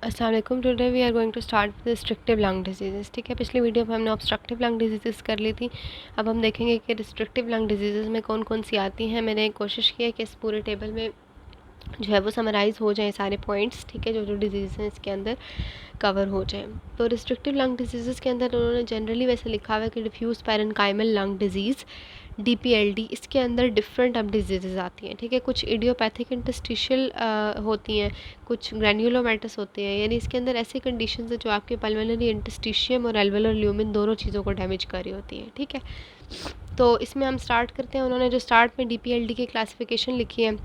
अस्सलाम वालेकुम। Today we are going to start with restrictive lung disease. ठीक है, पिछली वीडियो में हमने ऑब्स्ट्रक्टिव लंग डिजीज़ कर ली थी। अब हम देखेंगे कि रिस्ट्रिक्टिव लंग डिजीज़ में कौन कौन सी आती हैं। मैंने कोशिश की है कि इस पूरे टेबल में जो है वो समराइज़ हो जाए सारे पॉइंट्स। ठीक है, जो जो डिजीज़ हैं इसके अंदर कवर हो जाए। तो रिस्ट्रिक्टिव लंग डिजीज़ के अंदर उन्होंने जनरली वैसे लिखा हुआ है कि diffuse parenchymal lung disease DPLD। इसके अंदर डिफरेंट अब डिजीज़ आती हैं। ठीक है, कुछ इडियोपैथिक इंटरस्टिशियल होती हैं, कुछ ग्रैन्युलोमैटस होते हैं। यानी इसके अंदर ऐसी कंडीशंस है जो आपके पल्मोनरी इंटरस्टिशियम और एल्वेलर ल्यूमेन दोनों चीज़ों को डैमेज कर रही होती हैं। ठीक है, तो इसमें हम स्टार्ट करते हैं। उन्होंने जो स्टार्ट में DPLD की क्लासिफिकेशन लिखी है,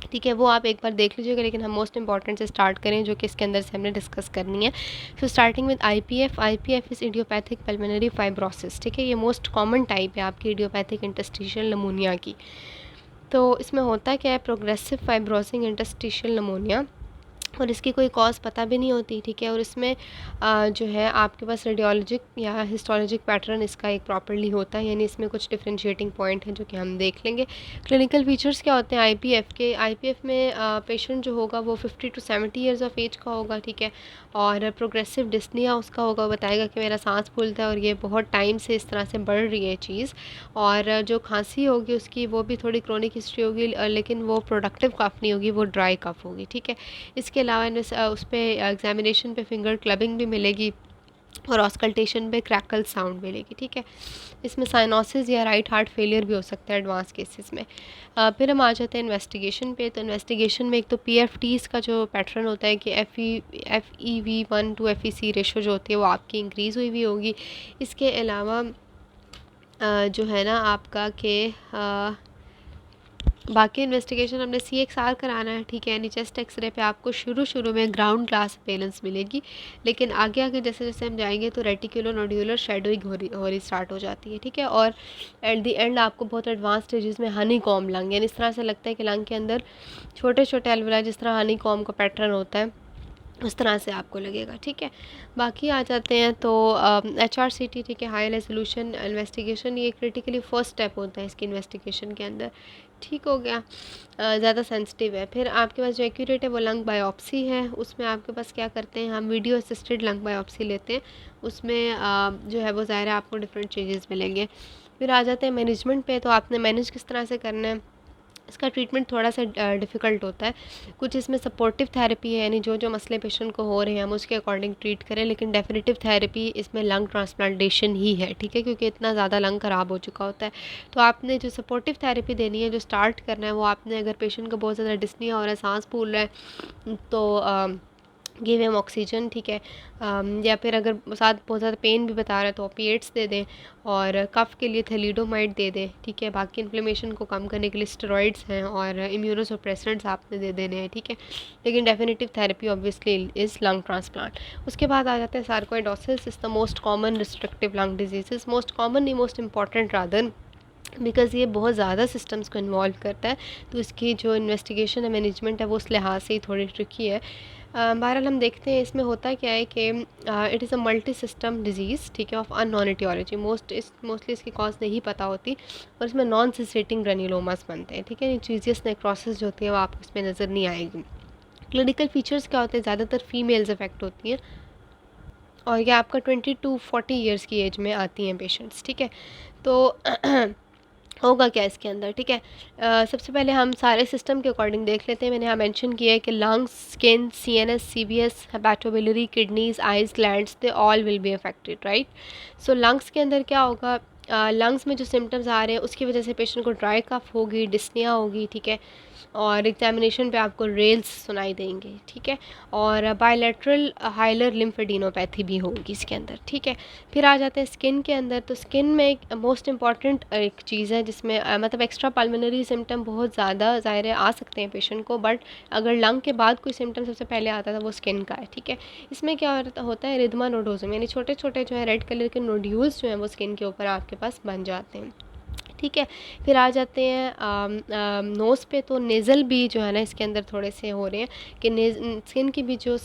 ठीक है, वो आप एक बार देख लीजिएगा, लेकिन हम मोस्ट इंपॉर्टेंट से स्टार्ट करें जो कि इसके अंदर से हमने डिस्कस करनी है। तो starting with IPF is idiopathic pulmonary fibrosis. ठीक है, ये मोस्ट कॉमन टाइप है आपकी इडियोपैथिक इंटरस्टिशियल नमोनिया की। तो इसमें होता क्या है, प्रोग्रेसिव फाइब्रोसिंग इंटरस्टिशियल नमोनिया, और इसकी कोई कॉज पता भी नहीं होती। ठीक है, और इसमें जो है आपके पास रेडियोलॉजिक या हिस्टोलॉजिक पैटर्न इसका एक प्रॉपर्ली होता है, यानी इसमें कुछ डिफरेंशिएटिंग पॉइंट हैं जो कि हम देख लेंगे। क्लिनिकल फीचर्स क्या होते हैं IPF के? IPF में पेशेंट जो होगा वो 50 to 70 ईयर्स ऑफ एज का होगा। ठीक है, और प्रोग्रेसिव डिस्निया उसका होगा, वो बताएगा कि मेरा सांस फूलता है और ये बहुत टाइम से इस तरह से बढ़ रही है चीज़। और जो खांसी होगी उसकी वो भी थोड़ी क्रॉनिक हिस्ट्री होगी, लेकिन वो प्रोडक्टिव कफ नहीं होगी, वो ड्राई कफ होगी। ठीक है, इसके अलावा उस पर एग्जामिनेशन पे फिंगर क्लबिंग भी मिलेगी और ऑस्कल्टेशन पे क्रैकल साउंड मिलेगी। ठीक है, इसमें साइनोसिस या राइट हार्ट फेलियर भी हो सकता है एडवांस केसेस में। फिर हम आ जाते हैं इन्वेस्टिगेशन पे। तो इन्वेस्टिगेशन में एक तो PFTs का जो पैटर्न होता है कि FEV1 to FEC रेशो जो होती है वो आपकी इंक्रीज़ हुई हुई होगी। इसके अलावा जो है ना आपका के बाकी इन्वेस्टिगेशन हमने CXR कराना है। ठीक है, यानी चेस्ट एक्सरे पे आपको शुरू में ग्राउंड ग्लास सर्वेलेंस मिलेगी, लेकिन आगे आगे जैसे जैसे हम जाएंगे तो रेटिकुलो नोड्यूलर शेडोइंग हो रही स्टार्ट हो जाती है। ठीक है, और एट द एंड आपको बहुत एडवांस स्टेजेस में हनी कॉम लंग, यानी इस तरह से लगता है कि लंग के अंदर छोटे छोटे एल्वेलाई जिस तरह हनी कॉम का पैटर्न होता है उस तरह से आपको लगेगा। ठीक है, बाकी आ जाते हैं तो HRCT। ठीक है, हाई रेजोल्यूशन इन्वेस्टिगेशन, ये क्रिटिकली फर्स्ट स्टेप होता है इसकी इन्वेस्टिगेशन के अंदर। ठीक हो गया, ज़्यादा सेंसिटिव है। फिर आपके पास जो एक्यूरेट है वो लंग बायोप्सी है। उसमें आपके पास क्या करते हैं, हम वीडियो असिस्टेड लंग बायोप्सी लेते हैं। उसमें जो है वो ज़ाहिर है आपको डिफरेंट चेंजेस मिलेंगे। फिर आ जाते हैं मैनेजमेंट पे। तो आपने मैनेज किस तरह से करना है, इसका ट्रीटमेंट थोड़ा सा डिफ़िकल्ट होता है। कुछ इसमें सपोर्टिव थेरेपी है, यानी जो जो मसले पेशेंट को हो रहे हैं हम उसके अकॉर्डिंग ट्रीट करें, लेकिन डेफिनेटिव थेरेपी इसमें लंग ट्रांसप्लांटेशन ही है। ठीक है, क्योंकि इतना ज़्यादा लंग ख़राब हो चुका होता है। तो आपने जो सपोर्टिव थेरेपी देनी है, जो स्टार्ट करना है, वो आपने अगर पेशेंट को बहुत ज़्यादा डिस्निया हो रहा है, सांस फूल रहा है, तो गिव हिम ऑक्सीजन। ठीक है, या फिर अगर साथ बहुत ज़्यादा पेन भी बता रहा है तो ओपिएट्स दे दें, और कफ़ के लिए थैलिडोमाइड दे दें। ठीक है, बाकी इन्फ्लेमेशन को कम करने के लिए स्टेरॉइड्स हैं और इम्यूनोसप्रेसेंट्स आपने दे देने हैं। ठीक है, लेकिन definitive therapy obviously is lung transplant. उसके बाद आ जाता है sarcoidosis. Is the most common restrictive lung disease, most common नहीं, मोस्ट इंपॉर्टेंट रादर, बिकॉज़ ये बहुत ज़्यादा सिस्टम्स को इन्वॉल्व करता है। तो इसकी जो इन्वेस्टिगेशन है, मैनेजमेंट है, वो उस लिहाज से ही थोड़ी ट्रिकी है। बहरहाल हम देखते हैं इसमें होता क्या है कि it is a multi system disease. ठीक है, ऑफ अननोन एटियोलॉजी, मोस्टली इसकी कॉज नहीं पता होती, और इसमें नॉन सिसेटिंग ग्रेन्युलोमास बनते हैं। ठीक है, चीजियस नेक्रोसिस जो होती है वो आपको इसमें नज़र नहीं आएगी। क्लिनिकल फीचर्स क्या होते हैं, ज़्यादातर फीमेल्स अफेक्ट होती हैं, और ये आपका 20 to 40 ईयर्स की एज में आती हैं पेशेंट्स। ठीक है, तो होगा क्या इसके अंदर। ठीक है, सबसे पहले हम सारे सिस्टम के अकॉर्डिंग देख लेते हैं। मैंने यहाँ मेंशन किया है कि lungs, skin, CNS, CVS, hepatobiliary, kidneys, eyes, glands, they all will be affected, right. So lungs के अंदर क्या होगा, लंग्स में जो सिम्टम्स आ रहे हैं उसकी वजह से पेशेंट को ड्राई कफ होगी, डिस्निया होगी। ठीक है, और एग्जामिनेशन पे आपको रेल्स सुनाई देंगे। ठीक है, और बायलैटरल हाइलर लिम्फेडिनोपैथी भी होगी इसके अंदर। ठीक है, फिर आ जाते हैं स्किन के अंदर। तो स्किन में एक मोस्ट इंपॉर्टेंट एक चीज़ है जिसमें मतलब एक्स्ट्रा पल्मोनरी सिम्टम बहुत ज़्यादा ज़ाहिर है आ सकते हैं पेशेंट को, बट अगर लंग के बाद कोई सिम्टम सबसे पहले आता था वो स्किन का है। ठीक है, इसमें क्या होता है, रिदमा नोडोजम, यानी छोटे छोटे जो है रेड कलर के नोड्यूल्स जो हैं वो स्किन के ऊपर आपके पास बन जाते हैं। ठीक है, फिर आ जाते हैं नोज़ पे। तो नेज़ल भी जो है ना इसके अंदर थोड़े से हो रहे हैं कि स्किन की भी जो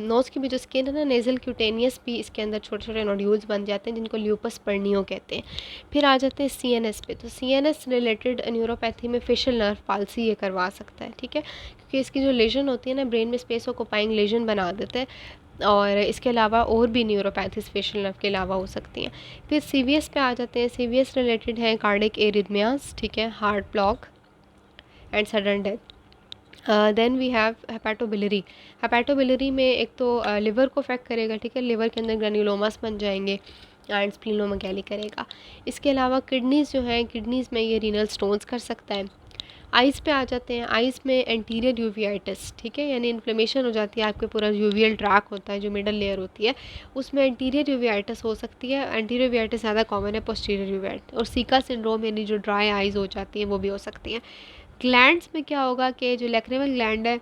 नोज़ की भी जो स्किन है ना, नेज़ल क्यूटेनियस भी इसके अंदर छोटे छोटे नोड्यूल्स बन जाते हैं जिनको ल्यूपस पर्नियो कहते हैं। फिर आ जाते हैं CNS पे। तो CNS रिलेटेड न्यूरोपैथी में फेशियल नर्व पाल्सी ये करवा सकता है। ठीक है, क्योंकि इसकी जो लेजन होती है ना, ब्रेन में स्पेस ऑक्यूपाइंग लेजन बना देते हैं। और इसके अलावा और भी न्यूरोपैथीज फेशियल नर्व के अलावा हो सकती हैं। फिर सीवीएस पे आ जाते हैं। सीवीएस रिलेटेड है कार्डिक एरिथमियाज, ठीक है, heart block and sudden death. Then we have hepatobiliary. Hepatobiliary में एक तो लिवर को अफेक्ट करेगा, ठीक है, लिवर के अंदर ग्रेन्युलोमास बन जाएंगे एंड स्प्लीनोमेगैली करेगा। इसके अलावा किडनीज़ जो है, किडनीज़ में ये रीनल स्टोन्स कर सकता है। आइज़ पे आ जाते हैं। आइज़ में एंटीरियर यूवियाइटिस, ठीक है, यानी इन्फ्लेमेशन हो जाती है, आपके पूरा यूवियल ट्रैक होता है जो मिडल लेयर होती है, उसमें एंटीरियर यूवियाइटिस हो सकती है। एंटीरियर यूवियाइटिस ज़्यादा कॉमन है, पोस्टीरियर यूवियाइटिस। और सीका सिंड्रोम यानी जो ड्राई आइज़ हो जाती है वो भी हो सकती हैं। ग्लैंड्स में क्या होगा कि जो लैक्रिमल ग्लैंड है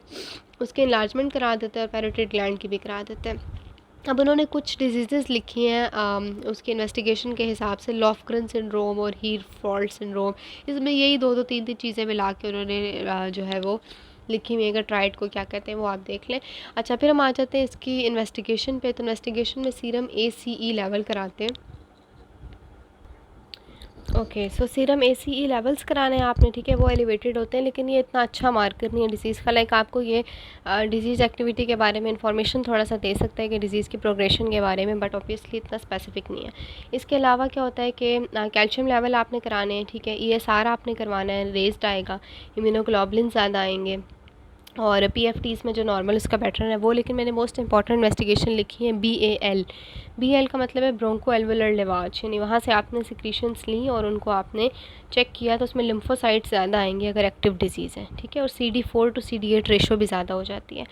उसके इन्लार्जमेंट करा देते हैं और पैरोटिड ग्लैंड की भी करा देते हैं। अब उन्होंने कुछ डिजीज़ लिखी हैं उसके इन्वेस्टिगेशन के हिसाब से, लॉफग्रेन सिंड्रोम और हीर फॉल्ट सिंड्रोम। इसमें यही दो तीन चीज़ें मिला के उन्होंने जो है वो लिखी हुई है। अगर ट्राइड को क्या कहते हैं वो आप देख लें। अच्छा, फिर हम आ जाते हैं इसकी इन्वेस्टिगेशन पे। तो इन्वेस्टिगेशन में सीरम ACE लेवल कराते हैं। ओके, सो सीरम ACE लेवल्स कराने हैं आपने, ठीक है, वो एलिवेटेड होते हैं, लेकिन ये इतना अच्छा मार्कर नहीं है डिज़ीज़ का। लाइक आपको ये डिज़ीज़ एक्टिविटी के बारे में इंफॉर्मेशन थोड़ा सा दे सकता है कि डिज़ीज़ की प्रोग्रेशन के बारे में, बट ऑब्वियसली इतना स्पेसिफिक नहीं है। इसके अलावा क्या होता है कि कैल्शियम लेवल आपने कराने हैं, ठीक है, ESR आपने करवाना है, रेज्ड आएगा, इम्यूनोग्लोबुलिन ज़्यादा आएंगे, और PFTs में जो नॉर्मल उसका पैटर्न है वो। लेकिन मैंने मोस्ट इंपॉर्टेंट इन्वेस्टिगेशन लिखी है BAL का मतलब है ब्रोंको एल्वुलर लेवाज, यानी वहाँ से आपने सिक्रीशंस ली और उनको आपने चेक किया तो उसमें लिम्फोसाइट्स ज़्यादा आएंगे अगर एक्टिव डिजीज़ है, ठीक है, और CD4 to CD8 रेशो भी ज़्यादा हो जाती है।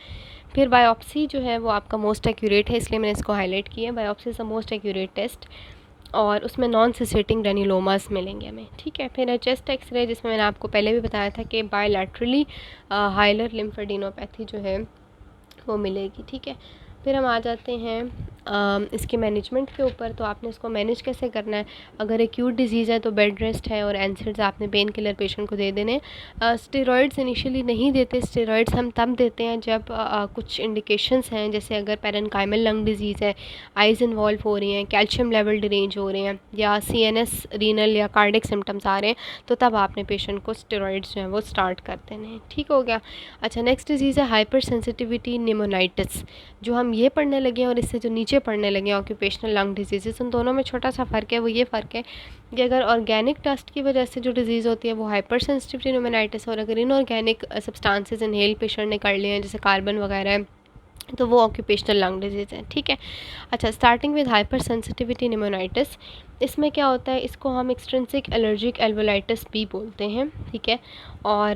फिर बायोप्सी जो है वो आपका मोस्ट एक्यूरेट है, इसलिए मैंने इसको हाईलाइट किया है। Biopsy is the most accurate test, और उसमें नॉन सिसेटिंग ग्रेन्युलोमास मिलेंगे हमें, ठीक है। फिर चेस्ट एक्सरे, जिसमें मैंने आपको पहले भी बताया था कि बायलैटरली हाइलर लिम्फेडिनोपैथी जो है वो मिलेगी, ठीक है। फिर हम आ जाते हैं इसके मैनेजमेंट के ऊपर। तो आपने इसको मैनेज कैसे करना है। अगर एक्यूट डिजीज़ है तो बेड रेस्ट है और एनसिड्स आपने पेन किलर पेशेंट को दे देने। स्टेरॉइड्स इनिशियली नहीं देते। स्टेरॉइड्स हम तब देते हैं जब कुछ इंडिकेशंस हैं, जैसे अगर पेरेन्काइमल लंग डिजीज़ है, आइज़ इन्वॉल्व हो रही हैं, कैल्शियम लेवल डिरेंज हो रहे हैं, या CNS रीनल या कार्डिक सिम्टम्स आ रहे हैं, तो तब आपने पेशेंट को स्टेरॉइड्स जो हैं वो स्टार्ट कर देने हैं, ठीक हो गया। अच्छा, नेक्स्ट डिजीज़ है हाइपर सेंसिटिविटी निमोनाइटिस। जो हम ये पढ़ने लगे हैं और इससे जो नीचे पढ़ने लगे हैं ऑक्यूपेशनल लंग डिजीज़, उन दोनों में छोटा सा फ़र्क है। वो ये फ़र्क है कि अगर ऑर्गेनिक डस्ट की वजह से जो डिज़ीज़ होती है वो हाइपर सेंसिटिविटी निमोनाइटिस, और अगर इनऑर्गेनिक सब्सटेंसेस इनहेल पेशेंट ने कर लिए हैं जैसे कार्बन वगैरह है, तो वो ऑक्यूपेशनल लंग डिजीज़ है, ठीक है। अच्छा, starting with hyper sensitivity pneumonitis, इसमें क्या होता है, इसको हम एक्सट्रिंसिक एलर्जिक एल्वोलाइटिस भी बोलते हैं, ठीक है। और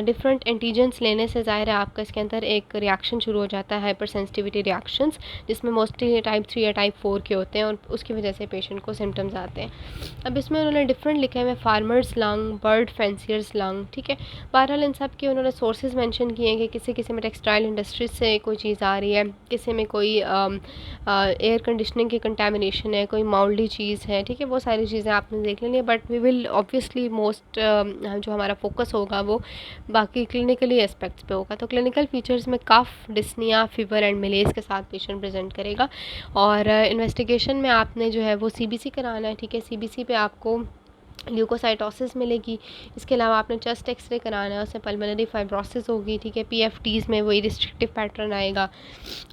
डिफरेंट एंटीजेंस लेने से ज़ाहिर है आपका इसके अंदर एक रिएक्शन शुरू हो जाता है, हाइपर सेंसिटिविटी रिएक्शंस, जिसमें मोस्टली टाइप 3 या टाइप 4 के होते हैं, और उसकी वजह से पेशेंट को सिम्टम्स आते हैं। अब इसमें उन्होंने डिफरेंट लिखे हुए, farmers lung, bird fanciers lung, ठीक है। बहरहाल इन सब के उन्होंने सोर्सेज मेंशन किए हैं कि किसी में टेक्सटाइल इंडस्ट्रीज से कोई चीज़ आ रही है, किसी में कोई एयर कंडीशनिंग की कंटेमिनेशन है, कोई माउल्डी चीज़ है, ठीक है। वो सारी चीज़ें आपने देख लेनी है, but we will obviously most जो हमारा फोकस होगा वो बाकी क्लिनिकली एस्पेक्ट्स पे होगा। तो क्लिनिकल फीचर्स में कफ, डिस्निया, फीवर एंड मलेज के साथ पेशेंट प्रेजेंट करेगा। और इन्वेस्टिगेशन में आपने जो है वो CBC कराना है, ठीक है। CBC पे आपको ल्यूकोसाइटोसिस मिलेगी। इसके अलावा आपने चेस्ट एक्सरे कराना है, उसमें पल्मोनरी फाइब्रोसिस होगी, ठीक है। PFTs में वही रिस्ट्रिक्टिव पैटर्न आएगा,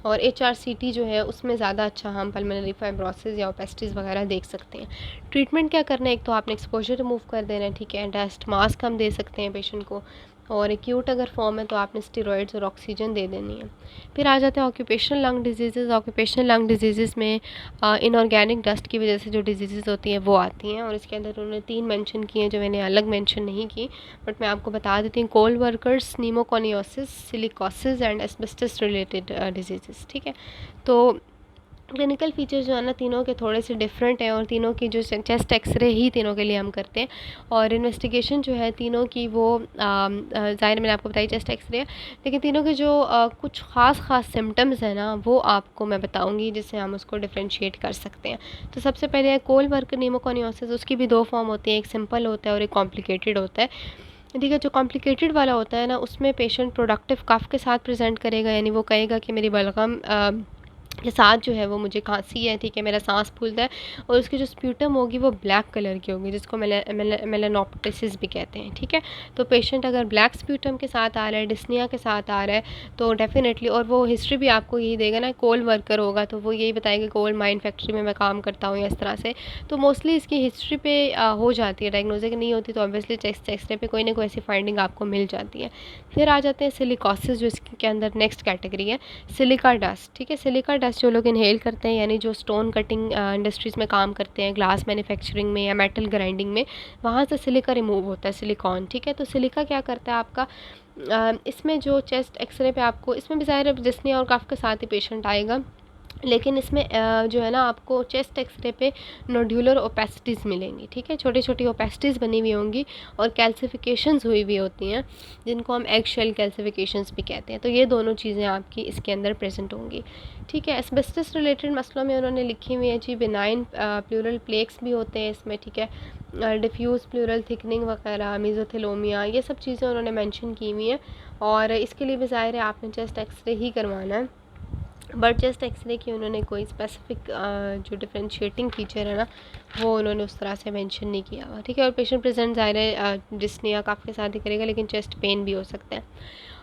और HRCT जो है उसमें ज़्यादा अच्छा हम पल्मोनरी फाइब्रोसिस या ओपेस्टिस वगैरह देख सकते हैं। ट्रीटमेंट क्या करना है, एक तो आपने एक्सपोजर रिमूव कर देना है, ठीक है। डस्ट मास्क हम दे सकते हैं पेशेंट को, और एक्यूट अगर फॉर्म है तो आपने स्टेरॉइड्स और ऑक्सीजन दे देनी है। फिर आ जाते हैं occupational lung disease. Occupational lung disease में इनऑर्गेनिक डस्ट की वजह से जो डिजीज़ होती हैं वो आती हैं, और इसके अंदर उन्होंने 3 मेंशन किए हैं जो मैंने अलग मेंशन नहीं की, बट मैं आपको बता देती हूँ। Coal workers, pneumoconiosis, silicosis and asbestos related disease, ठीक है। तो क्लिनिकल फीचर्स जो है ना तीनों के थोड़े से डिफरेंट हैं, और तीनों की जो चेस्ट एक्सरे ही तीनों के लिए हम करते हैं, और इन्वेस्टिगेशन जो है तीनों की वो ज़ाहिर मैंने आपको बताई चेस्ट एक्सरे है, लेकिन तीनों के जो कुछ ख़ास सिम्टम्स हैं ना वो आपको मैं बताऊंगी, जिससे हम उसको डिफ्रेंशिएट कर सकते हैं। तो सबसे पहले है कोल वर्कर नीमोकोनियोसिस। उसकी भी 2 फॉर्म होती है, एक सिंपल होता है और एक कॉम्प्लिकेटेड होता है, ठीक है। जो कॉम्प्लिकेटेड वाला होता है ना उसमें पेशेंट प्रोडक्टिव कफ के साथ प्रेजेंट करेगा, यानी वो कहेगा कि मेरी बलगम के साथ जो है वो मुझे खांसी है, ठीक है, मेरा सांस फूलता है और उसकी जो स्प्यूटम होगी वो ब्लैक कलर की होगी, जिसको मेलानोप्टिसिस भी कहते हैं, ठीक है। तो पेशेंट अगर ब्लैक स्प्यूटम के साथ आ रहा है, डिस्निया के साथ आ रहा है, तो डेफिनेटली, और वो हिस्ट्री भी आपको यही देगा ना, कोल वर्कर होगा तो वो यही बताएगा कोल माइन फैक्ट्री में मैं काम करता हूँ या इस तरह से, तो मोस्टली इसकी हिस्ट्री पे हो जाती है, डायग्नोसिस नहीं होती तो ऑब्वियसली चेस्ट एक्सरे पे कोई ना कोई ऐसी फाइंडिंग आपको मिल जाती है। फिर आ जाते हैं सिलिकोसिस, जो इसके अंदर नेक्स्ट कैटेगरी है, सिलिका डस्ट, ठीक है। सिलिका डस्ट जो लोग इनहेल करते हैं, यानी जो स्टोन कटिंग इंडस्ट्रीज़ में काम करते हैं, ग्लास मैन्युफैक्चरिंग में या मेटल ग्राइंडिंग में, वहाँ से सिलिका रिमूव होता है, सिलिकॉन, ठीक है। तो सिलिका क्या करता है आपका, इसमें जो चेस्ट एक्सरे पे आपको, इसमें भी ज़ाहिर है डिस्नी और कफ के साथ ही पेशेंट आएगा, लेकिन इसमें जो है ना आपको चेस्ट एक्सरे पे नोड्यूलर ओपेसिटीज़ मिलेंगी, ठीक है, छोटी छोटी ओपेसिटीज़ बनी हुई होंगी और कैल्सिफिकेशंस हुई हुई होती हैं, जिनको हम एग शेल कैल्सिफिकेशंस भी कहते हैं। तो ये दोनों चीज़ें आपकी इसके अंदर प्रेजेंट होंगी, ठीक है। एस्बेस्टस रिलेटेड मसलों में उन्होंने लिखी हुई है जी, बिनाइन प्लूरल प्लेक्स भी होते हैं इसमें, ठीक है, डिफ्यूज़ प्लूरल थिकनिंग वगैरह, मेसोथेलोमिया, ये सब चीज़ें उन्होंने मेंशन की हुई हैं। और इसके लिए भी ज़ाहिर है आपने चेस्ट एक्सरे ही करवाना है, बट चेस्ट एक्सरे की उन्होंने कोई स्पेसिफिक जो डिफरेंशिएटिंग फीचर है ना, वो उन्होंने उस तरह से मेंशन नहीं किया हुआ, ठीक है। और पेशेंट प्रेजेंट ज़ाहिर है डिस्निया कफ के साथ ही करेगा, लेकिन चेस्ट पेन भी हो सकता है।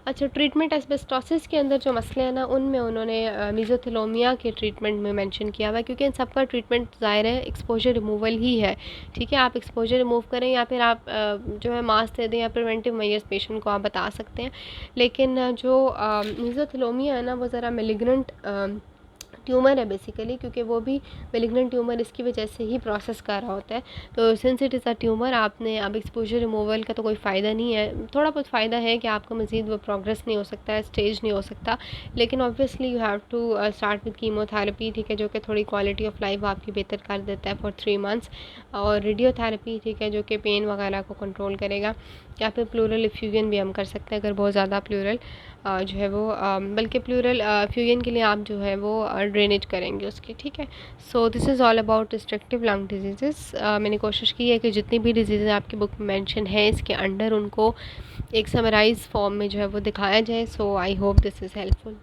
अच्छा, ट्रीटमेंट एस्बेस्टोसिस के अंदर जो मसले हैं ना, उनमें उन्होंने मेसोथेलोमिया के ट्रीटमेंट में मेंशन किया हुआ है, क्योंकि इन सब का ट्रीटमेंट ज़ाहिर है एक्सपोजर रिमूवल ही है, ठीक है। आप एक्सपोजर रिमूव करें या फिर आप जो है मास्क दे दें या प्रिवेंटिव मेजर्स पेशेंट को आप बता सकते हैं। लेकिन जो मेसोथेलोमिया है ना, वो ज़रा मेलिग्नेंट ट्यूमर है बेसिकली, क्योंकि वो भी मेलिग्नेंट ट्यूमर इसकी वजह से ही प्रोसेस कर रहा होता है। तो since it is a tumour, आपने अब एक्सपोजर रिमूवल का तो कोई फ़ायदा नहीं है, थोड़ा बहुत फ़ायदा है कि आपका मज़ीद वो प्रोग्रेस नहीं हो सकता है, स्टेज नहीं हो सकता, लेकिन obviously you have to start with chemotherapy, ठीक है, जो कि थोड़ी क्वालिटी ऑफ लाइफ आपकी बेहतर कर देता है फॉर 3 मंथ्स, और रेडियोथेरेपी, ठीक है, जो कि पेन वगैरह को कंट्रोल करेगा, या फिर प्लूरल इफ्यूजन भी हम कर सकते हैं अगर बहुत ज़्यादा प्लूरल जो है वो बल्कि प्लूरल फ्यूजन के लिए आप जो है वो ड्रेनेज करेंगे उसकी, ठीक है। So this is all about restrictive lung disease. मैंने कोशिश की है कि जितनी भी डिजीज़ आपकी बुक में मेंशन है इसके अंडर, उनको एक समराइज फॉर्म में जो है वो दिखाया जाए। So I hope this is helpful.